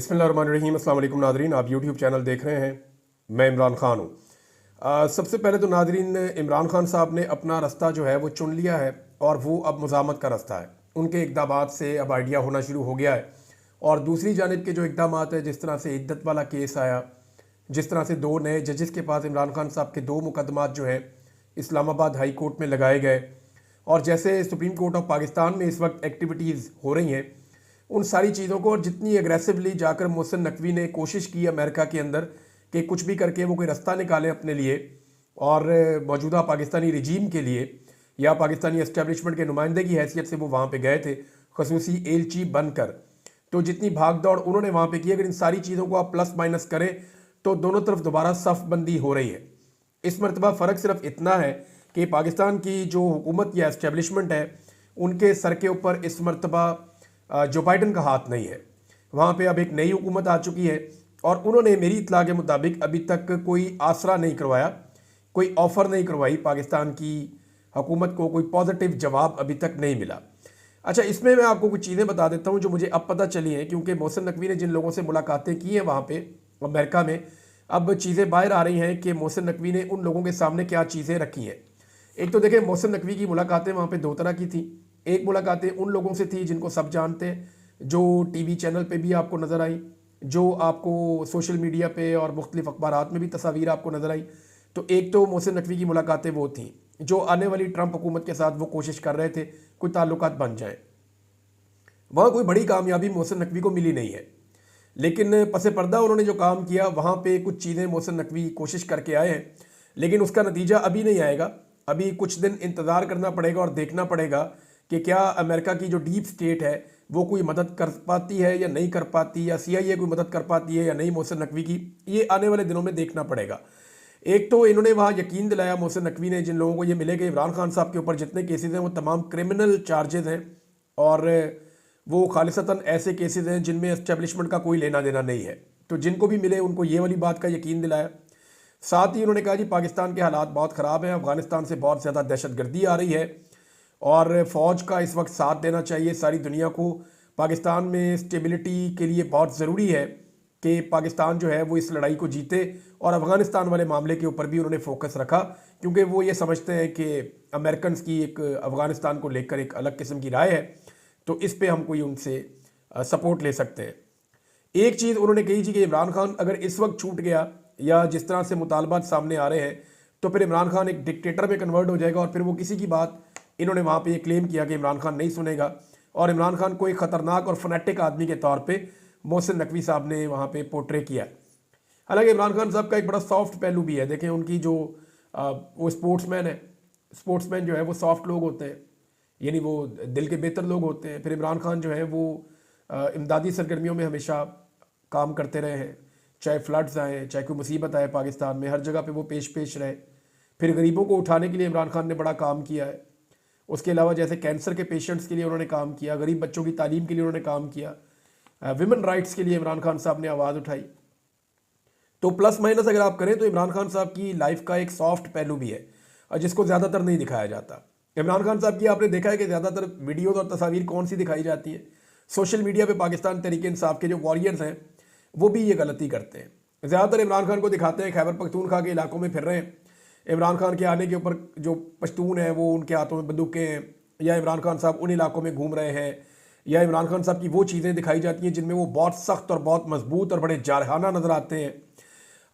बिस्मिल्लाहिर्रहमानिर्रहीम। अस्सलाम वालेकुम नादरीन, आप यूट्यूब चैनल देख रहे हैं। मैं इमरान खान हूँ। सबसे पहले तो नादरीन, इमरान खान साहब ने अपना रास्ता जो है वो चुन लिया है और वो अब मज़ामत का रास्ता है। उनके इक़दामात से अब आइडिया होना शुरू हो गया है। और दूसरी जानिब के जो इक़दामात है, जिस तरह से इद्दत वाला केस आया, जिस तरह से 2 नए जजेस के पास इमरान खान साहब के 2 मुकदमात जो हैं इस्लामाबाद हाई कोर्ट में लगाए गए, और जैसे सुप्रीम कोर्ट ऑफ पाकिस्तान में इस वक्त एक्टिविटीज़ हो रही हैं, उन सारी चीज़ों को, और जितनी एग्रेसिवली जाकर मोहसिन नकवी ने कोशिश की अमेरिका के अंदर कि कुछ भी करके वो कोई रास्ता निकालें अपने लिए और मौजूदा पाकिस्तानी रिजीम के लिए या पाकिस्तानी एस्टेब्लिशमेंट के नुमाइंदे की हैसियत से वो वहाँ पे गए थे खसूसी एलची बनकर। तो जितनी भाग दौड़ उन्होंने वहाँ पे की, अगर इन सारी चीज़ों को आप प्लस माइनस करें तो दोनों तरफ दोबारा सफ बंदी हो रही है। इस मरतबा फ़र्क सिर्फ इतना है कि पाकिस्तान की जो हुकूमत या एस्टेब्लिशमेंट है, उनके सर के ऊपर इस मरतबा जो बाइडन का हाथ नहीं है। वहाँ पे अब एक नई हुकूमत आ चुकी है और उन्होंने मेरी इत्तला के मुताबिक अभी तक कोई आसरा नहीं करवाया, कोई ऑफ़र नहीं करवाई पाकिस्तान की हुकूमत को, कोई पॉजिटिव जवाब अभी तक नहीं मिला। अच्छा, इसमें मैं आपको कुछ चीज़ें बता देता हूँ जो मुझे अब पता चली हैं, क्योंकि मोहसिन नकवी ने जिन लोगों से मुलाकातें की हैं वहाँ पे अमेरिका में, अब चीज़ें बाहर आ रही हैं कि मोहसिन नकवी ने उन लोगों के सामने क्या चीज़ें रखी हैं। एक तो देखें, मोहसिन नकवी की मुलाकातें वहाँ पे 2 तरह की थी। एक मुलाकातें उन लोगों से थी जिनको सब जानते हैं, जो टीवी चैनल पे भी आपको नज़र आई, जो आपको सोशल मीडिया पे और मुख्तलिफ अखबारात में भी तस्वीर आपको नज़र आई। तो एक तो मोहसिन नकवी की मुलाकातें वो थी जो आने वाली ट्रंप हुकूमत के साथ वो कोशिश कर रहे थे कोई ताल्लुकात बन जाए। वहाँ कोई बड़ी कामयाबी मोहसिन नकवी को मिली नहीं है, लेकिन पसे पर्दा उन्होंने जो काम किया वहाँ पे कुछ चीज़ें मोहसिन नकवी कोशिश करके आए हैं, लेकिन उसका नतीजा अभी नहीं आएगा। अभी कुछ दिन इंतज़ार करना पड़ेगा और देखना पड़ेगा कि क्या अमेरिका की जो डीप स्टेट है वो कोई मदद कर पाती है या नहीं कर पाती, या CIA कोई मदद कर पाती है या नहीं मोहसिन नकवी की। ये आने वाले दिनों में देखना पड़ेगा। एक तो इन्होंने वहाँ यकीन दिलाया मोहसिन नकवी ने, जिन लोगों को ये मिले कि इमरान खान साहब के ऊपर जितने केसेस हैं वो तमाम क्रिमिनल चार्जेस हैं और वो खालिसतन ऐसे केसेस हैं जिनमें एस्टेब्लिशमेंट का कोई लेना देना नहीं है। तो जिनको भी मिले उनको ये वाली बात का यकीन दिलाया। साथ ही उन्होंने कहा जी पाकिस्तान के हालात बहुत ख़राब हैं, अफगानिस्तान से बहुत ज़्यादा दहशतगर्दी आ रही है और फ़ौज का इस वक्त साथ देना चाहिए सारी दुनिया को। पाकिस्तान में स्टेबिलिटी के लिए बहुत ज़रूरी है कि पाकिस्तान जो है वो इस लड़ाई को जीते, और अफ़गानिस्तान वाले मामले के ऊपर भी उन्होंने फोकस रखा, क्योंकि वो ये समझते हैं कि अमेरिकन की एक अफ़गानिस्तान को लेकर एक अलग किस्म की राय है, तो इस पे हम कोई उनसे सपोर्ट ले सकते हैं। एक चीज़ उन्होंने कही थी कि इमरान खान अगर इस वक्त छूट गया या जिस तरह से मुतालबात सामने आ रहे हैं तो फिर इमरान खान एक डिक्टेटर में कन्वर्ट हो जाएगा, और फिर वो किसी की बात, इन्होंने वहाँ पे ये क्लेम किया कि इमरान खान नहीं सुनेगा, और इमरान खान को एक ख़तरनाक और फनेटिक आदमी के तौर पे मोहसिन नकवी साहब ने वहाँ पे पोर्ट्रे किया। हालांकि इमरान खान साहब का एक बड़ा सॉफ्ट पहलू भी है। देखें, उनकी जो वो स्पोर्ट्समैन है, स्पोर्ट्समैन जो है वो सॉफ्ट लोग होते हैं, यानी वो दिल के बेहतर लोग होते हैं। फिर इमरान खान जो है वो इमदादी सरगर्मियों में हमेशा काम करते रहे हैं, चाहे फ्लड्स आए, चाहे कोई मुसीबत आए पाकिस्तान में, हर जगह पे वो पेश रहे। फिर गरीबों को उठाने के लिए इमरान खान ने बड़ा काम किया है। उसके अलावा जैसे कैंसर के पेशेंट्स के लिए उन्होंने काम किया, गरीब बच्चों की तालीम के लिए उन्होंने काम किया, विमेन राइट्स के लिए इमरान खान साहब ने आवाज़ उठाई। तो प्लस माइनस अगर आप करें तो इमरान खान साहब की लाइफ का एक सॉफ्ट पहलू भी है, और जिसको ज़्यादातर नहीं दिखाया जाता। इमरान खान साहब की आपने देखा है कि ज़्यादातर वीडियोज़ और तस्वीर कौन सी दिखाई जाती है? सोशल मीडिया पे पाकिस्तान तहरीक-ए-इंसाफ के जो वॉरियर्स हैं वो भी ये गलती करते हैं। ज़्यादातर इमरान खान को दिखाते हैं खैबर पख्तूनख्वा के इलाकों में फिर रहे हैं, इमरान खान के आने के ऊपर जो पश्तून हैं वो उनके हाथों में बंदूकें हैं, या इमरान खान साहब उन इलाकों में घूम रहे हैं, या इमरान खान साहब की वो चीज़ें दिखाई जाती हैं जिनमें वो बहुत सख्त और बहुत मजबूत और बड़े जारहाना नज़र आते हैं।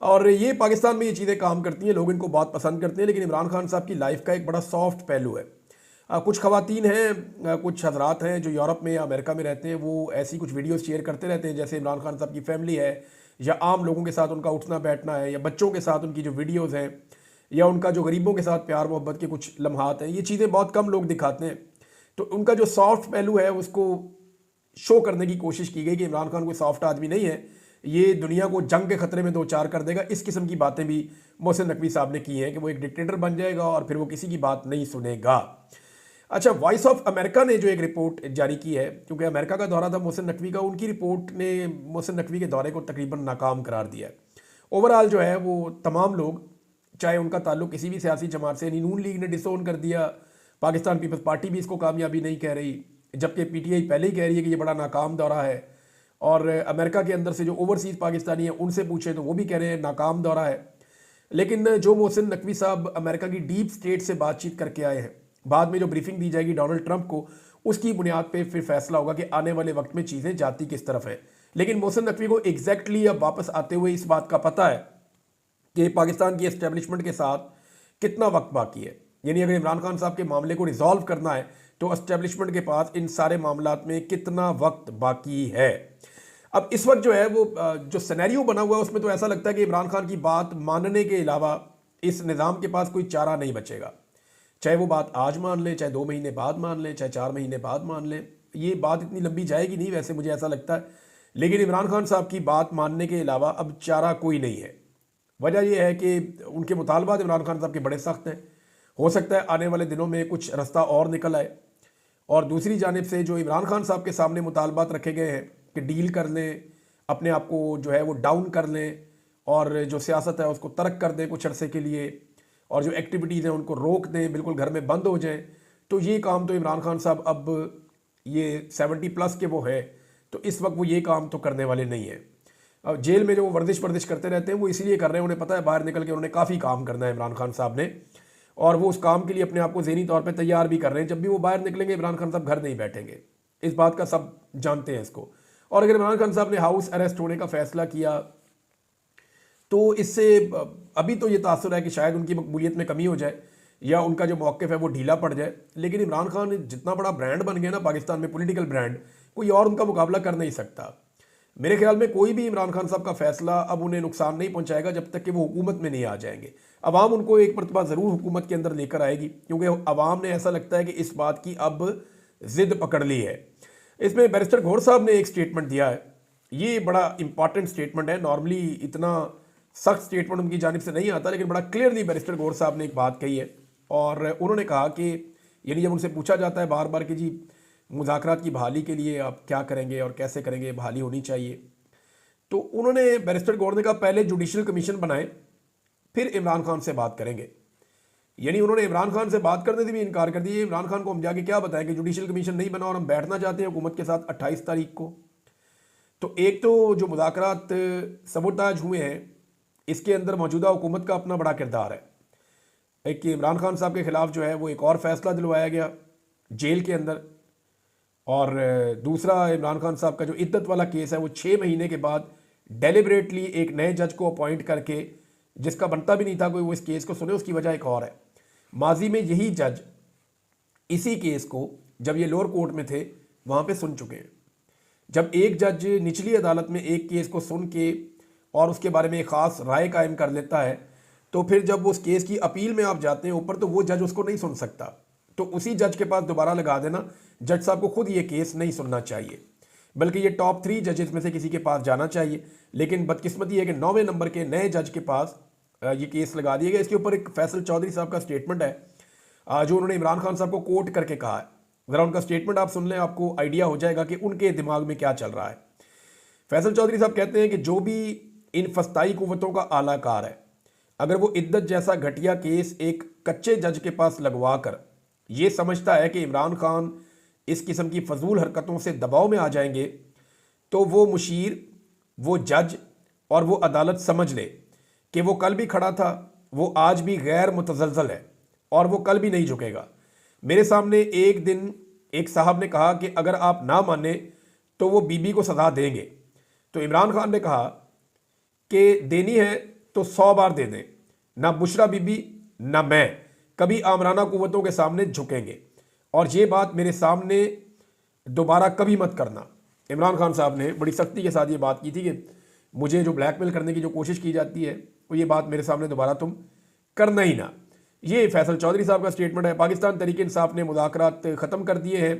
और ये पाकिस्तान में ये चीज़ें काम करती हैं, लोग इनको बहुत पसंद करते हैं। लेकिन इमरान खान साहब की लाइफ का एक बड़ा सॉफ्ट पहलू है। कुछ ख़वातीन हैं, कुछ हजरात हैं जो यूरोप में या अमेरिका में रहते हैं, वो ऐसी कुछ वीडियोस शेयर करते रहते हैं जैसे इमरान खान साहब की फैमिली है, या आम लोगों के साथ उनका उठना बैठना है, या बच्चों के साथ उनकी जो वीडियोज़ हैं, या उनका जो गरीबों के साथ प्यार मोहब्बत के कुछ लम्हात हैं। ये चीज़ें बहुत कम लोग दिखाते हैं। तो उनका जो सॉफ्ट पहलू है उसको शो करने की कोशिश की गई कि इमरान खान कोई सॉफ्ट आदमी नहीं है, ये दुनिया को जंग के खतरे में दो चार कर देगा। इस किस्म की बातें भी मोहसिन नकवी साहब ने की हैं कि वो एक डिक्टेटर बन जाएगा और फिर वो किसी की बात नहीं सुनेगा। अच्छा, वॉइस ऑफ अमेरिका ने जो एक रिपोर्ट जारी की है, क्योंकि अमेरिका का दौरा था मोहसिन नकवी का, उनकी रिपोर्ट ने मोहसिन नकवी के दौरे को तकरीबन नाकाम करार दिया है। ओवरऑल जो है वो तमाम लोग, चाहे उनका ताल्लुक किसी भी सियासी जमात से, नून लीग ने डिसोन कर दिया, पाकिस्तान पीपल्स पार्टी भी इसको कामयाबी नहीं कह रही, जबकि PTI पहले ही कह रही है कि ये बड़ा नाकाम दौरा है, और अमेरिका के अंदर से जो ओवरसीज़ पाकिस्तानी हैं उनसे पूछे तो वो भी कह रहे हैं नाकाम दौरा है। लेकिन जो मोहसिन नकवी साहब अमेरिका की डीप स्टेट से बातचीत करके आए हैं, बाद में जो ब्रीफिंग दी जाएगी डोनाल्ड ट्रंप को, उसकी बुनियाद पे फिर फैसला होगा कि आने वाले वक्त में चीज़ें जाती किस तरफ है। लेकिन मोहसिन नकवी को एग्जैक्टली अब वापस आते हुए इस बात का पता है कि पाकिस्तान की एस्टेब्लिशमेंट के साथ कितना वक्त बाकी है। यानी अगर इमरान खान साहब के मामले को रिजॉल्व करना है तो एस्टेब्लिशमेंट के पास इन सारे मामलात में कितना वक्त बाकी है। अब इस वक्त जो है वो जो सिनेरियो बना हुआ है उसमें तो ऐसा लगता है कि इमरान खान की बात मानने के अलावा इस निज़ाम के पास कोई चारा नहीं बचेगा। चाहे वो बात आज मान ले, चाहे 2 महीने बाद मान ले, चाहे 4 महीने बाद मान ले, ये बात इतनी लंबी जाएगी नहीं, वैसे मुझे ऐसा लगता है। लेकिन इमरान खान साहब की बात मानने के अलावा अब चारा कोई नहीं है। वजह यह है कि उनके मुतालबात इमरान खान साहब के बड़े सख्त हैं। हो सकता है आने वाले दिनों में कुछ रास्ता और निकल आए। और दूसरी जानिब से जो इमरान खान साहब के सामने मुतालबात रखे गए हैं कि डील कर लें, अपने आप को जो है वो डाउन कर लें और जो सियासत है उसको तर्क कर दें कुछ अरसे के लिए, और जो एक्टिविटीज़ हैं उनको रोक दें, बिल्कुल घर में बंद हो जाएं, तो ये काम तो इमरान खान साहब अब ये 70+ के वो है, तो इस वक्त वो ये काम तो करने वाले नहीं है। अब जेल में जो वो वर्जिश करते रहते हैं वो इसलिए कर रहे हैं, उन्हें पता है बाहर निकल के उन्होंने काफ़ी काम करना है इमरान खान साहब ने, और वो उस काम के लिए अपने आप को ज़हनी तौर पे तैयार भी कर रहे हैं। जब भी वो बाहर निकलेंगे इमरान खान साहब घर नहीं बैठेंगे, इस बात का सब जानते हैं इसको। और अगर इमरान खान साहब ने हाउस अरेस्ट होने का फैसला किया तो इससे अभी तो ये तासुर है कि शायद उनकी मकबूलियत में कमी हो जाए या उनका जो मौक़िफ़ है वो ढीला पड़ जाए। लेकिन इमरान खान जितना बड़ा ब्रांड बन गया ना पाकिस्तान में, पॉलिटिकल ब्रांड, कोई और उनका मुकाबला कर नहीं सकता। मेरे ख्याल में कोई भी इमरान खान साहब का फैसला अब उन्हें नुकसान नहीं पहुंचाएगा जब तक कि वो हुकूमत में नहीं आ जाएंगे। अवाम उनको एक मरतबा ज़रूर हुकूमत के अंदर लेकर आएगी, क्योंकि अवाम ने ऐसा लगता है कि इस बात की अब ज़िद पकड़ ली है। इसमें बैरिस्टर गौहर साहब ने एक स्टेटमेंट दिया है, ये बड़ा इंपॉर्टेंट स्टेटमेंट है। नॉर्मली इतना सख्त स्टेटमेंट उनकी जानिब से नहीं आता, लेकिन बड़ा क्लियरली बैरिस्टर गौहर साहब ने एक बात कही है। और उन्होंने कहा कि यानी जब उनसे पूछा जाता है बार बार कि जी मुज़ाकरात की बहाली के लिए आप क्या करेंगे और कैसे करेंगे, बहाली होनी चाहिए, तो उन्होंने बैरिस्टर गौहर ने कहा पहले जुडिशल कमीशन बनाएं फिर इमरान खान से बात करेंगे। यानी उन्होंने इमरान खान से बात करने से भी इनकार कर दिया। इमरान खान को हम जाके क्या बताएं कि जुडिशल कमीशन नहीं बना और हम बैठना चाहते हैं हुकूमत के साथ 28 तारीख को। तो एक तो जो मुज़ाकरात सबूताज हुए हैं इसके अंदर मौजूदा हुकूमत का अपना बड़ा किरदार है। एक कि इमरान खान साहब के ख़िलाफ़ जो है वो एक और फैसला दिलवाया गया जेल के अंदर, और दूसरा इमरान खान साहब का जो इद्दत वाला केस है वो 6 महीने के बाद डेलिबरेटली एक नए जज को अपॉइंट करके, जिसका बनता भी नहीं था कोई वो इस केस को सुने, उसकी वजह एक और है। माजी में यही जज इसी केस को जब ये लोअर कोर्ट में थे वहाँ पे सुन चुके हैं। जब एक जज निचली अदालत में एक केस को सुन के और उसके बारे में एक ख़ास राय कायम कर लेता है, तो फिर जब उस केस की अपील में आप जाते हैं ऊपर, तो वो जज उसको नहीं सुन सकता। तो उसी जज के पास दोबारा लगा देना, जज साहब को खुद ये केस नहीं सुनना चाहिए, बल्कि ये टॉप 3 जजेस में से किसी के पास जाना चाहिए। लेकिन बदकिस्मती है कि 9वें नंबर के नए जज के पास ये केस लगा दिया गया। इसके ऊपर एक फैसल चौधरी साहब का स्टेटमेंट है जो उन्होंने इमरान खान साहब को कोट करके कहा है। ज़रा उनका स्टेटमेंट आप सुन लें, आपको आइडिया हो जाएगा कि उनके दिमाग में क्या चल रहा है। फैसल चौधरी साहब कहते हैं कि जो भी इन फस्ताई कुव्वतों का आलाकार है, अगर वो इद्दत जैसा घटिया केस एक कच्चे जज के पास लगवा कर ये समझता है कि इमरान खान इस किस्म की फजूल हरकतों से दबाव में आ जाएंगे, तो वो मुशीर, वो जज और वो अदालत समझ ले कि वो कल भी खड़ा था, वो आज भी गैर मुतज़लज़ल है और वो कल भी नहीं झुकेगा। मेरे सामने एक दिन एक साहब ने कहा कि अगर आप ना माने तो वो बीबी को सज़ा देंगे। तो इमरान खान ने कहा कि देनी है तो 100 बार दे दें, ना बुशरा बीबी ना मैं कभी आमराना कुव्वतों के सामने झुकेंगे, और ये बात मेरे सामने दोबारा कभी मत करना। इमरान खान साहब ने बड़ी सख्ती के साथ ये बात की थी कि मुझे जो ब्लैकमेल करने की जो कोशिश की जाती है वो ये बात मेरे सामने दोबारा तुम करना ही ना। ये फैसल चौधरी साहब का स्टेटमेंट है। पाकिस्तान तहरीक इंसाफ ने मुज़ाकरात ख़त्म कर दिए हैं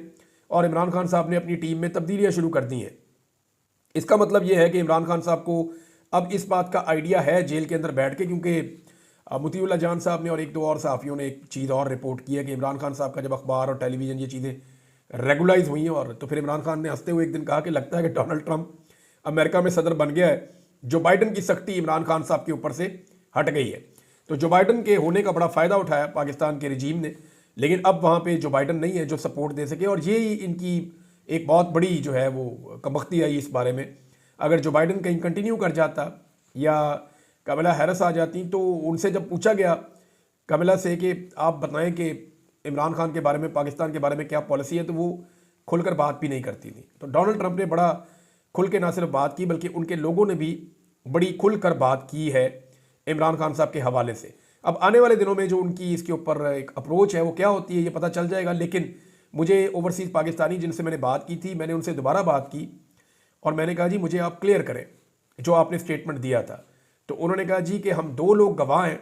और इमरान खान साहब ने अपनी टीम में तब्दीलियाँ शुरू कर दी हैं। इसका मतलब ये है कि इमरान खान साहब को अब इस बात का आइडिया है जेल के अंदर बैठ के, क्योंकि मुतीउल्लाह जान साहब ने और 1-2 और सहाफ़ियों ने एक चीज़ और रिपोर्ट की है कि इमरान खान साहब का जब अखबार और टेलीविज़न ये चीज़ें रेगुलाइज हुई हैं, और तो फिर इमरान खान ने हंसते हुए एक दिन कहा कि लगता है कि डोनाल्ड ट्रंप अमेरिका में सदर बन गया है। जो बाइडन की सख्ती इमरान खान साहब के ऊपर से हट गई है। तो जो बाइडन के होने का बड़ा फ़ायदा उठाया पाकिस्तान के रजीम ने, लेकिन अब वहाँ पे जो बाइडन नहीं है जो सपोर्ट दे सके, और ये ही इनकी एक बहुत बड़ी जो है वो कमबख्ती आई इस बारे में। अगर जो बाइडन कहीं कंटिन्यू कर जाता या कमला हैरिस आ जाती, तो उनसे जब पूछा गया कमला से कि आप बताएं कि इमरान खान के बारे में, पाकिस्तान के बारे में क्या पॉलिसी है, तो वो खुलकर बात भी नहीं करती थी। तो डोनाल्ड ट्रंप ने बड़ा खुल के ना सिर्फ बात की बल्कि उनके लोगों ने भी बड़ी खुलकर बात की है इमरान खान साहब के हवाले से। अब आने वाले दिनों में जो उनकी इसके ऊपर एक अप्रोच है वो क्या होती है ये पता चल जाएगा। लेकिन मुझे ओवरसीज़ पाकिस्तानी जिनसे मैंने बात की थी, मैंने उनसे दोबारा बात की और मैंने कहा जी मुझे आप क्लियर करें जो आपने स्टेटमेंट दिया था। तो उन्होंने कहा जी कि हम 2 लोग गवाह हैं।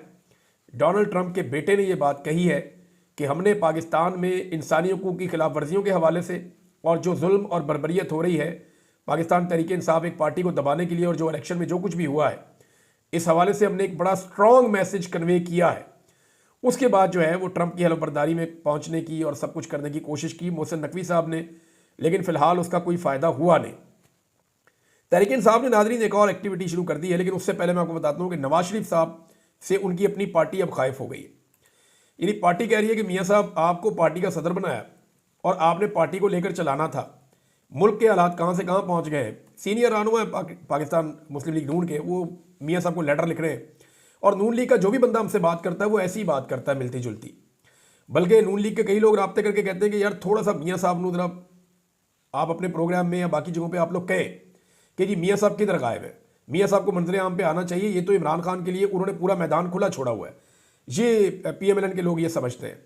डोनाल्ड ट्रंप के बेटे ने ये बात कही है कि हमने पाकिस्तान में इंसानी हकूक़ की खिलाफ वर्जियों के हवाले से और जो जुल्म और बर्बरियत हो रही है पाकिस्तान तहरीक इंसाफ एक पार्टी को दबाने के लिए, और जो इलेक्शन में जो कुछ भी हुआ है, इस हवाले से हमने एक बड़ा स्ट्रॉन्ग मैसेज कन्वे किया है। उसके बाद जो है वो ट्रंप की हलफबरदारी में पहुंचने की और सब कुछ करने की कोशिश की मोहसिन नकवी साहब ने, लेकिन फिलहाल उसका कोई फ़ायदा हुआ नहीं। तहरीक इंसाफ ने नाज़रीन एक और एक्टिविटी शुरू कर दी है, लेकिन उससे पहले मैं आपको बताता हूँ कि नवाज शरीफ साहब से उनकी अपनी पार्टी अब खाइफ हो गई है। यानी पार्टी कह रही है कि मियाँ साहब आपको पार्टी का सदर बनाया और आपने पार्टी को लेकर चलाना था। मुल्क के हालात कहाँ से कहाँ पहुँच गए हैं। सीनियर रहनुमा है पाकिस्तान मुस्लिम लीग नून के, वो मियाँ साहब को लेटर लिख रहे हैं और नून लीग का जो भी बंदा हमसे बात करता है वो ऐसी ही बात करता है मिलती जुलती। बल्कि नून लीग के कई लोग राब्ते करके कहते हैं कि यार थोड़ा सा मियाँ साहब नू जरा आप अपने प्रोग्राम में या बाकी जगहों पे आप लोग कहें कि जी मियाँ साहब किधर गायब है, मियाँ साहब को मंजर आम पे आना चाहिए। ये तो इमरान खान के लिए उन्होंने पूरा मैदान खुला छोड़ा हुआ है, ये PMLN के लोग ये समझते हैं।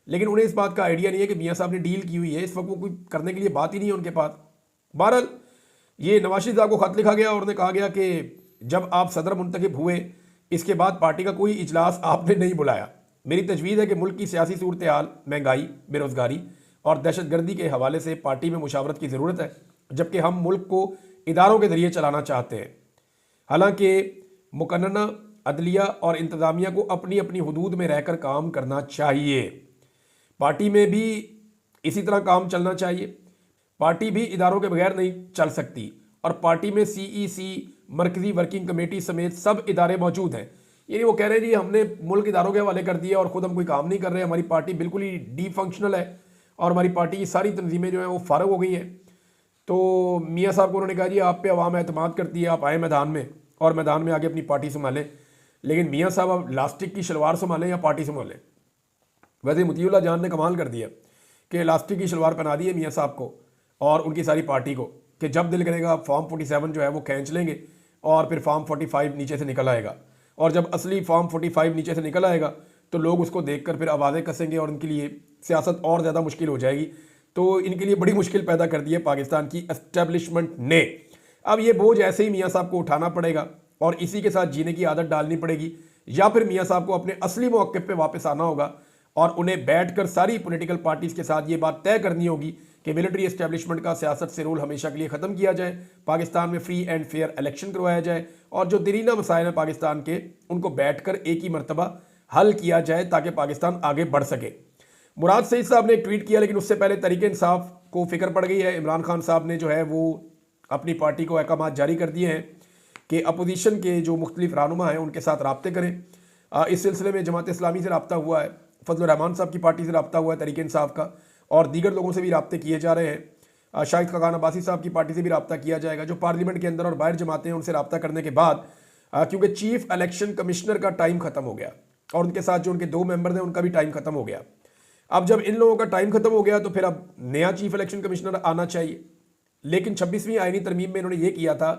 लेकिन उन्हें इस बात का आइडिया नहीं है कि मियाँ साहब ने डील की हुई है, इस वक्त वो कोई करने के लिए बात ही नहीं है उनके पास। बहरहाल ये नवाज शरीफ साहब को खत लिखा गया और उन्हें कहा गया कि जब आप सदर मुंतखब हुए इसके बाद पार्टी का कोई इजलास आपने नहीं बुलाया। मेरी तजवीज़ है कि मुल्क की सियासी सूरत हाल, महंगाई, बेरोज़गारी और दहशतगर्दी के हवाले से पार्टी में मुशावरत की ज़रूरत है, जबकि हम मुल्क को इदारों के ज़रिए चलाना चाहते हैं। हालांकि मुकन्नना अदलिया और इंतज़ामिया को अपनी अपनी हदूद में रहकर काम करना चाहिए। पार्टी में भी इसी तरह काम चलना चाहिए। पार्टी भी इदारों के बगैर नहीं चल सकती और पार्टी में CEC, मरकज़ी वर्किंग कमेटी समेत सब इदारे मौजूद हैं। यानी वो कह रहे हैं जी हमने मुल्क इदारों के हवाले कर दिया और ख़ुद हम कोई काम नहीं कर रहे, हमारी पार्टी बिल्कुल ही डीफंक्शनल है और हमारी पार्टी की सारी तंजीमें जो हैं वो फारग हो गई हैं। तो मियाँ साहब को उन्होंने कहा जी आप पे अवाम एतमाद करती है, आप आए मैदान में और मैदान में आगे अपनी पार्टी संभालें। लेकिन मियाँ साहब अब इलास्टिक की शलवार संभालें या पार्टी संभालें। वैसे मुतीउल्लाह जान ने कमाल कर दिया कि इलास्टिक की शलवार पहना दी है मियाँ साहब को और उनकी सारी पार्टी को कि जब दिल करेगा फॉर्म 47 जो है वो खींच लेंगे और फिर फॉर्म 45 नीचे से निकल आएगा। और जब असली फॉर्म 45 नीचे से निकल आएगा तो लोग उसको देखकर फिर आवाज़ें कसेंगे और उनके लिए सियासत और ज़्यादा मुश्किल हो जाएगी। तो इनके लिए बड़ी मुश्किल पैदा कर दी है पाकिस्तान की एस्टेब्लिशमेंट ने। अब ये बोझ ऐसे ही मियाँ साहब को उठाना पड़ेगा और इसी के साथ जीने की आदत डालनी पड़ेगी, या फिर मियाँ साहब को अपने असली मौके पे वापस आना होगा और उन्हें बैठकर सारी पॉलिटिकल पार्टीज़ के साथ ये बात तय करनी होगी कि मिलिट्री एस्टेब्लिशमेंट का सियासत से रोल हमेशा के लिए ख़त्म किया जाए, पाकिस्तान में फ्री एंड फेयर इलेक्शन करवाया जाए और जो दरीना मसाइल हैं पाकिस्तान के उनको बैठकर एक ही मरतबा हल किया जाए ताकि पाकिस्तान आगे बढ़ सके। मुराद सईद साहब ने एक ट्वीट किया, लेकिन उससे पहले तहरीक इंसाफ को फिक्र पड़ गई है। इमरान खान साहब ने जो है वो अपनी पार्टी को अहकामात जारी कर दिए हैं कि अपोजिशन के जो मुख्तलिफ रहनुमा हैं उनके साथ रब्ते करें। इस सिलसिले में जमात इस्लामी से रब्ता हुआ है, फजल रहमान साहब की पार्टी से रब्ता हुआ है तहरीक इंसाफ का, और दीगर लोगों से भी रब्ते किए जा रहे हैं। शाहिद खान अब्बासी साहब की पार्टी से भी रब्ता किया जाएगा। जो पार्लियामेंट के अंदर और बाहर जमाते हैं उनसे रब्ता करने के बाद, क्योंकि चीफ इलेक्शन कमिश्नर का टाइम खत्म हो गया और उनके साथ जो उनके 2 मेंबर हैं उनका भी टाइम खत्म हो गया। अब जब इन लोगों का टाइम खत्म हो गया तो फिर अब नया चीफ इलेक्शन कमिश्नर आना चाहिए। लेकिन 26वीं आईनी तरमीम में इन्होंने ये किया था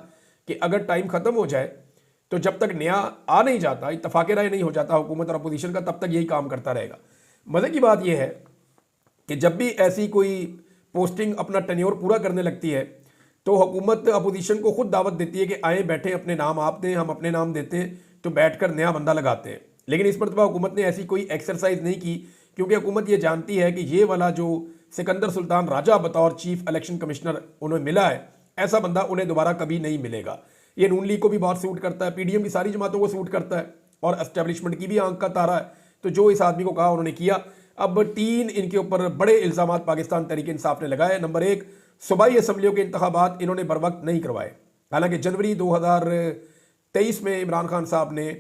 कि अगर टाइम खत्म हो जाए तो जब तक नया आ नहीं जाता, इत्तफाक़ राय नहीं हो जाता हुकूमत और अपोजिशन का, तब तक यही काम करता रहेगा। मज़े की बात यह है कि जब भी ऐसी कोई पोस्टिंग अपना टेन्योर पूरा करने लगती है तो हुकूमत अपोजिशन को खुद दावत देती है कि आए बैठे, अपने नाम आप दें, हम अपने नाम देते हैं, तो बैठकर नया बंदा लगाते हैं। लेकिन इस मरतबा हुकूमत ने ऐसी कोई एक्सरसाइज नहीं की, क्योंकि हुकूमत ये जानती है कि ये वाला जो सिकंदर सुल्तान राजा बतौर चीफ इलेक्शन कमिश्नर उन्हें मिला है, ऐसा बंदा उन्हें दोबारा कभी नहीं मिलेगा। ये नून लीग को भी बहुत सूट करता है, PDM की सारी जमातों को सूट करता है और एस्टेब्लिशमेंट की भी आंख का तारा है। तो जो इस आदमी को कहा उन्होंने किया। अब 3 इनके ऊपर बड़े इल्ज़ाम पाकिस्तान तहरीक इंसाफ ने लगाए। नंबर 1, सूबाई असम्बलियों के इंतखाबात इन्होंने बर वक्त नहीं करवाए। हालांकि जनवरी 2023 में इमरान खान साहब ने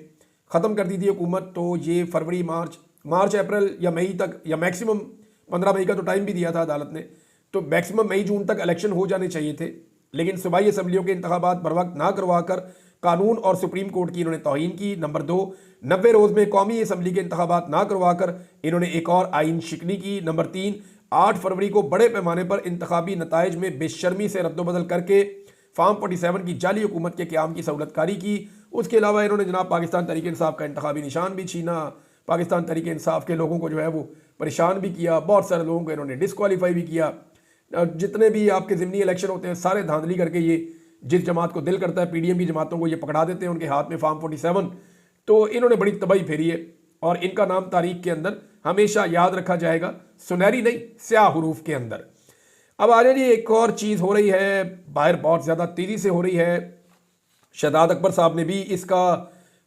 ख़त्म कर दी थी हुकूमत, तो ये फरवरी, मार्च, अप्रैल या मई तक, या मैक्सिमम 15 मई का तो टाइम भी दिया था अदालत ने, तो मैक्सिमम मई जून तक इलेक्शन हो जाने चाहिए थे, लेकिन सूबाई असम्बलियों के इंतखाबात बर वक्त ना करवाकर कानून और सुप्रीम कोर्ट की इन्होंने तौहीन की। नंबर 2, 90 रोज में कौमी असम्बली के इंतखाबात ना करवाकर इन्होंने एक और आइन शिकनी की। नंबर 3, 8 फरवरी को बड़े पैमाने पर इंतखाबी नताइज में बेशर्मी से रद्दोबदल करके फार्म 47 की जाली हुकूमत के क्याम की सहूलतकारी की। उसके अलावा इन्होंने जनाब पाकिस्तान तहरीक इंसाफ का इंतखाबी निशान भी छीना, पाकिस्तान तहरीक इंसाफ के लोगों को जो है वो परेशान भी किया, बहुत सारे लोगों को इन्होंने डिस्क्वालीफाई भी किया। जितने भी आपके ज़िमनी इलेक्शन होते हैं सारे धांधली करके ये जिस जमात को दिल करता है पीडीएम की जमातों को ये पकड़ा देते हैं, उनके हाथ में फार्म 47। तो इन्होंने बड़ी तबाही फेरी है और इनका नाम तारीख के अंदर हमेशा याद रखा जाएगा, सुनहरी नहीं स्याह हरूफ के अंदर। अब आ जाए जी, एक और चीज़ हो रही है बाहर, बहुत ज़्यादा तेज़ी से हो रही है। शहजाद अकबर साहब ने भी इसका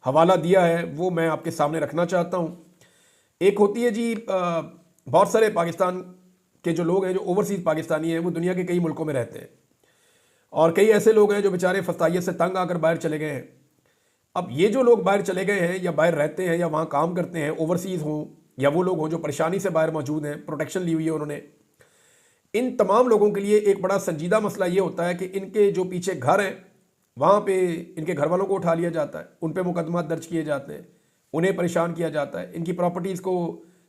हवाला दिया है, वो मैं आपके सामने रखना चाहता हूँ। एक होती है जी, बहुत सारे पाकिस्तान के जो लोग हैं जो ओवरसीज़ पाकिस्तानी हैं वो दुनिया के कई मुल्कों में रहते हैं और कई ऐसे लोग हैं जो बेचारे फस्तायत से तंग आकर बाहर चले गए हैं। अब ये जो लोग बाहर चले गए हैं या बाहर रहते हैं या वहाँ काम करते हैं, ओवरसीज़ हों या वो लोग हों जो परेशानी से बाहर मौजूद हैं, प्रोटेक्शन ली हुई है उन्होंने, इन तमाम लोगों के लिए एक बड़ा संजीदा मसला ये होता है कि इनके जो पीछे घर हैं वहाँ पे इनके घर वालों को उठा लिया जाता है, उन पे मुकदमा दर्ज किए जाते हैं, उन्हें परेशान किया जाता है, इनकी प्रॉपर्टीज़ को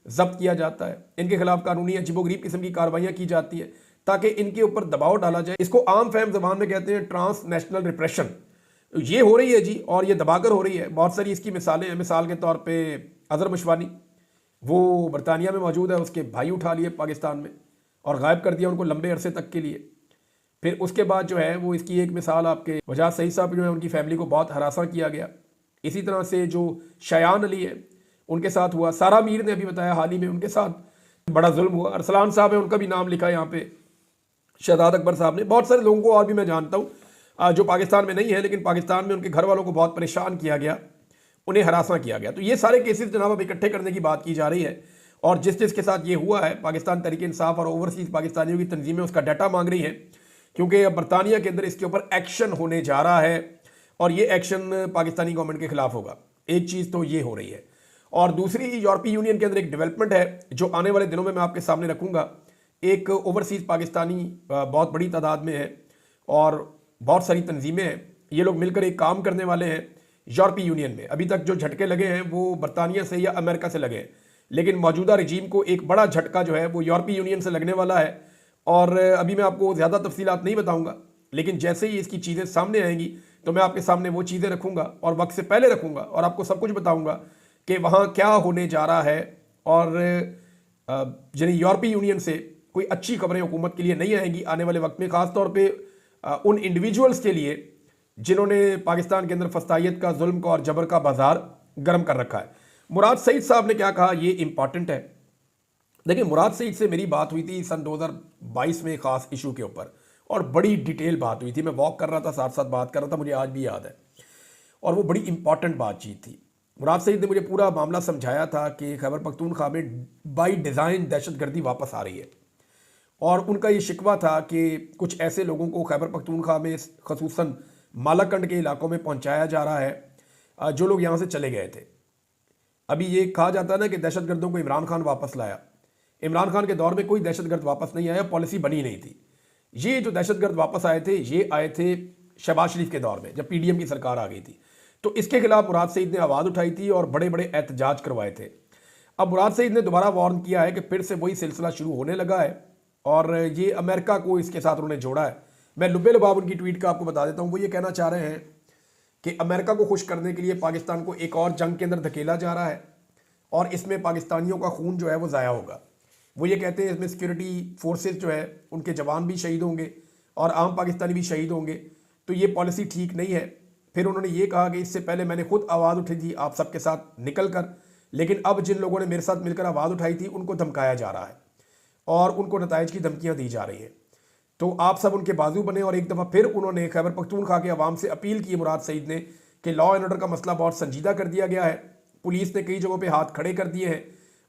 जब्त किया जाता है, इनके खिलाफ कानूनी अजीबोगरीब किस्म की कार्रवाइयाँ की जाती है ताकि इनके ऊपर दबाव डाला जाए। इसको आम फहम ज़बान में कहते हैं ट्रांस नेशनल रिप्रेशन। ये हो रही है जी और ये दबाकर हो रही है। बहुत सारी इसकी मिसालें हैं। मिसाल के तौर पे अज़हर मशवानी, वो बरतानिया में मौजूद है, उसके भाई उठा लिए पाकिस्तान में और गायब कर दिया उनको लंबे अरसे तक के लिए। फिर उसके बाद जो है वो इसकी एक मिसाल आपके वजाद सईद साहब जो है उनकी फैमिली को बहुत हरासा किया गया। इसी तरह से जो शयान अली है उनके साथ हुआ। सारा मीर ने अभी बताया हाल ही में उनके साथ बड़ा जुल्म हुआ। अरसलान साहब है, उनका भी नाम लिखा है यहाँ पे, शहजाद अकबर साहब ने। बहुत सारे लोगों को और भी मैं जानता हूँ जो पाकिस्तान में नहीं है लेकिन पाकिस्तान में उनके घर वालों को बहुत परेशान किया गया, उन्हें हरासा किया गया। तो ये सारे केसेस जनाब अब इकट्ठे करने की बात की जा रही है और जिस जिसके साथ ये हुआ है पाकिस्तान तहरीक इंसाफ और ओवरसीज़ पाकिस्तानियों की तंजीमें उसका डाटा मांग रही हैं क्योंकि अब बरतानिया के अंदर इसके ऊपर एक्शन होने जा रहा है और ये एक्शन पाकिस्तानी गवर्नमेंट के खिलाफ होगा। एक चीज़ तो ये हो रही है और दूसरी यूरोपीय यूनियन के अंदर एक डेवलपमेंट है जो आने वाले दिनों में मैं आपके सामने रखूँगा। एक ओवरसीज़ पाकिस्तानी बहुत बड़ी तादाद में है और बहुत सारी तंजीमें हैं, ये लोग मिलकर एक काम करने वाले हैं यूरोपीय यूनियन में। अभी तक जो झटके लगे हैं वो बरतानिया से या अमेरिका से लगे हैं, लेकिन मौजूदा रजीम को एक बड़ा झटका जो है वो यूरोपीय यूनियन से लगने वाला है। और अभी मैं आपको ज़्यादा तफसीलात नहीं बताऊंगा, लेकिन जैसे ही इसकी चीज़ें सामने आएंगी तो मैं आपके सामने वो चीज़ें रखूंगा और वक्त से पहले रखूंगा और आपको सब कुछ बताऊंगा कि वहाँ क्या होने जा रहा है। और यानी यूरोपीय यूनियन से कोई अच्छी खबरें हुकूमत के लिए नहीं आएंगी आने वाले वक्त में, ख़ास तौर पर उन इंडिविजुअल्स के लिए जिन्होंने पाकिस्तान के अंदर फस्तायत का, जुल्म का और जबर का बाजार गर्म कर रखा है। मुराद सईद साहब ने क्या कहा ये इंपॉर्टेंट है। देखिए, मुराद सईद से मेरी बात हुई थी सन 2022 में ख़ास इशू के ऊपर और बड़ी डिटेल बात हुई थी। मैं वॉक कर रहा था, साथ साथ बात कर रहा था, मुझे आज भी याद है और वो बड़ी इंपॉर्टेंट बातचीत थी। मुराद सईद ने मुझे पूरा मामला समझाया था कि खैबर पख्तूनख्वा में बाई डिज़ाइन दहशतगर्दी वापस आ रही है और उनका ये शिकवा था कि कुछ ऐसे लोगों को खैबर पख्तूनख्वा में खसूसन मालाकंड के इलाकों में पहुंचाया जा रहा है जो लोग यहाँ से चले गए थे। अभी ये कहा जाता है ना कि दहशतगर्दों को इमरान खान वापस लाया। इमरान खान के दौर में कोई दहशतगर्द वापस नहीं आया, पॉलिसी बनी नहीं थी। ये जो दहशतगर्द वापस आए थे ये आए थे शहबाज शरीफ के दौर में जब पीडीएम की सरकार आ गई थी। तो इसके खिलाफ मुराद सईद ने आवाज़ उठाई थी और बड़े बड़े एहतजाज करवाए थे। अब मुराद सईद ने दोबारा वार्न किया है कि फिर से वही सिलसिला शुरू होने लगा है और ये अमेरिका को इसके साथ उन्होंने जोड़ा है। मैं लुबे लुबाब उनकी ट्वीट का आपको बता देता हूँ। वो ये कहना चाह रहे हैं कि अमेरिका को खुश करने के लिए पाकिस्तान को एक और जंग के अंदर धकेला जा रहा है और इसमें पाकिस्तानियों का खून जो है वो ज़ाया होगा। वो ये कहते हैं इसमें सिक्योरिटी फोर्सेस जो है उनके जवान भी शहीद होंगे और आम पाकिस्तानी भी शहीद होंगे, तो ये पॉलिसी ठीक नहीं है। फिर उन्होंने ये कहा कि इससे पहले मैंने खुद आवाज़ उठी थी आप सबके साथ निकल कर, लेकिन अब जिन लोगों ने मेरे साथ मिलकर आवाज़ उठाई थी उनको धमकाया जा रहा है और उनको नताइज की धमकियाँ दी जा रही हैं। तो आप सब उनके बाजू बने। और एक दफ़ा फिर उन्होंने खैबर पख्तूनख्वा के अवाम से अपील की मुराद सईद ने कि लॉ एंड ऑर्डर का मसला बहुत संजीदा कर दिया गया है, पुलिस ने कई जगहों पे हाथ खड़े कर दिए हैं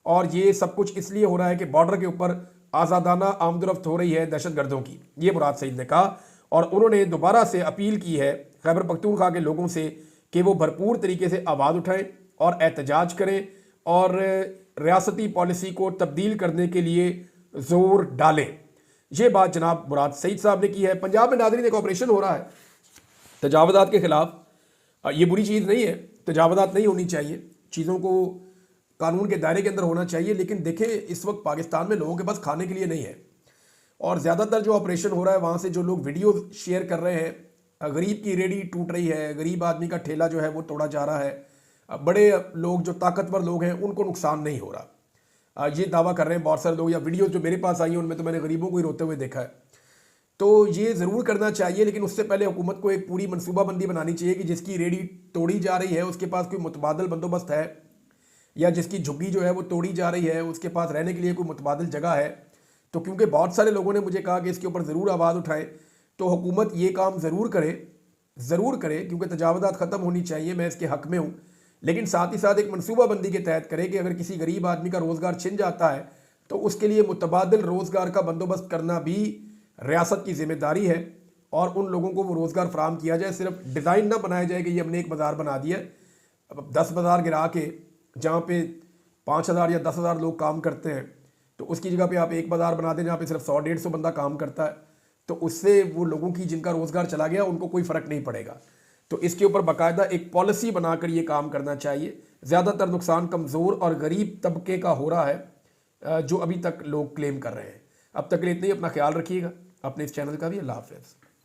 और ये सब कुछ इसलिए हो रहा है कि बॉर्डर के ऊपर आज़ादाना आमदरफ्त हो रही है दहशतगर्दों की, ये मुराद सईद ने कहा। और उन्होंने दोबारा से अपील की है खैबर पख्तूनख्वा के लोगों से कि वो भरपूर तरीके से आवाज़ उठाएं और एहतजाज करें और रियासती पॉलिसी को तब्दील करने के लिए ज़ोर डालें। ये बात जनाब मुराद सईद साहब ने की है। पंजाब में नाज़रीन एक ऑपरेशन हो रहा है तजावज़ात के ख़िलाफ़। ये बुरी चीज़ नहीं है, तजावज़ात नहीं होनी चाहिए, चीज़ों को कानून के दायरे के अंदर होना चाहिए। लेकिन देखें इस वक्त पाकिस्तान में लोगों के पास खाने के लिए नहीं है, और ज़्यादातर जो ऑपरेशन हो रहा है वहाँ से जो लोग वीडियो शेयर कर रहे हैं, गरीब की रेडी टूट रही है, गरीब आदमी का ठेला जो है वो तोड़ा जा रहा है, बड़े लोग जो ताकतवर लोग हैं उनको नुकसान नहीं हो रहा। ये दावा कर रहे हैं बहुत सारे लोग, या वीडियो जो मेरे पास आई हैं उनमें तो मैंने गरीबों को ही रोते हुए देखा है। तो ये ज़रूर करना चाहिए, लेकिन उससे पहले हुकूमत को एक पूरी मनसूबाबंदी बनानी चाहिए कि जिसकी रेडी तोड़ी जा रही है उसके पास कोई मुतबादल बंदोबस्त है, या जिसकी झुग्गी जो है वो तोड़ी जा रही है उसके पास रहने के लिए कोई मुतबादल जगह है। तो क्योंकि बहुत सारे लोगों ने मुझे कहा कि इसके ऊपर ज़रूर आवाज़ उठाएं, तो हुकूमत ये काम ज़रूर करे क्योंकि तजावज़ात ख़त्म होनी चाहिए, मैं इसके हक़ में हूँ। लेकिन साथ ही साथ एक मनसूबाबंदी के तहत करे कि अगर किसी गरीब आदमी का रोज़गार छिन जाता है तो उसके लिए मुतबादिल रोज़गार का बंदोबस्त करना भी रियासत की ज़िम्मेदारी है, और उन लोगों को वो रोज़गार फराहम किया जाए। सिर्फ डिज़ाइन ना बनाया जाए कि ये हमने एक बाज़ार बना दिया, अब 10 बाज़ार गिरा के जहाँ पे 5,000 या 10,000 लोग काम करते हैं तो उसकी जगह पे आप एक बाज़ार बना दें जहाँ पे सिर्फ 100-150 बंदा काम करता है, तो उससे वो लोगों की जिनका रोज़गार चला गया उनको कोई फ़र्क नहीं पड़ेगा। तो इसके ऊपर बाकायदा एक पॉलिसी बनाकर ये काम करना चाहिए। ज़्यादातर नुकसान कमज़ोर और गरीब तबके का हो रहा है जो अभी तक लोग क्लेम कर रहे हैं। अब तक के लिए इतना ही, अपना ख्याल रखिएगा, अपने इस चैनल का भी। अल्लाह हाफ़िज़।